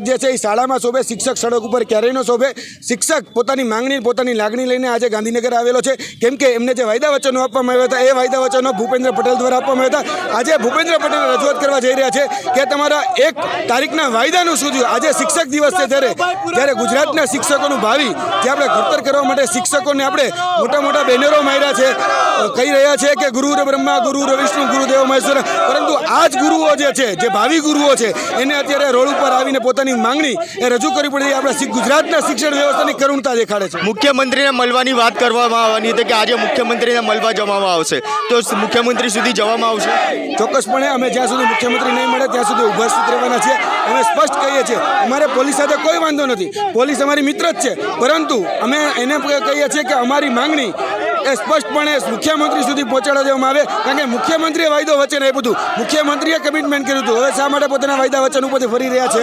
જે છે એ શાળામાં શોભે, શિક્ષક સડક ઉપર ક્યારેય ન શોભે। શિક્ષક પોતાની માંગણી, પોતાની લાગણી લઈને આજે ગાંધીનગર આવેલો છે, કેમ કે એમને જે વાયદા વચનો આપવામાં આવ્યા હતા એ વાયદા વચનો ભૂપેન્દ્ર પટેલ દ્વારા આપવામાં આવ્યા હતા। આજે ભૂપેન્દ્ર પટેલ રજૂઆત કરવા જઈ રહ્યા છે કે તમારા 1 તારીખના વાયદાનું શું થયું। આજે શિક્ષક દિવસ છે, જ્યારે ગુજરાતના શિક્ષકોનું ભાવિ, જે આપણે ઘડતર કરવા માટે શિક્ષકોને આપણે મોટા મોટા બેનરો માર્યા છે, કહી રહ્યા છે કે ગુરુર બ્રહ્મા, ગુરુર વિષ્ણુ, ગુરુદેવ મહેશ્વર, પરંતુ આ જ ગુરુઓ જે છે, જે ભાવિ ગુરુઓ છે, એને અત્યારે રોડ ઉપર આવીને પોતાની માંગણી એ રજૂ કરવી પડી। આપણા ગુજરાતના શિક્ષણ વ્યવસ્થાની કરુણતા દેખાડે છે। મુખ્યમંત્રીને મળવાની વાત કરવામાં આવવાની હતી કે આજે મુખ્યમંત્રીને મળવા જવામાં આવશે, તો મુખ્યમંત્રી સુધી જવામાં આવશે? ચોક્કસપણે અમે જ્યાં સુધી મુખ્યમંત્રી નહીં મળે ત્યાં સુધી ઉપસ્થિત રહેવાના છીએ। અમે સ્પષ્ટ કહીએ છીએ, અમારે પોલીસ સાથે કોઈ વાંધો નથી, પોલીસ અમારી મિત્ર જ છે, પરંતુ અમે એને કહીએ છીએ કે અમારી માંગણી એ સ્પષ્ટપણે મુખ્યમંત્રી સુધી પહોંચાડવા દેવામાં આવે, કારણ કે મુખ્યમંત્રીએ વાયદો વચન આપ્યું હતું, મુખ્યમંત્રીએ કમિટમેન્ટ કર્યું હતું। હવે શા માટે પોતાના વાયદા વચન ઉપરથી ફરી રહ્યા છે?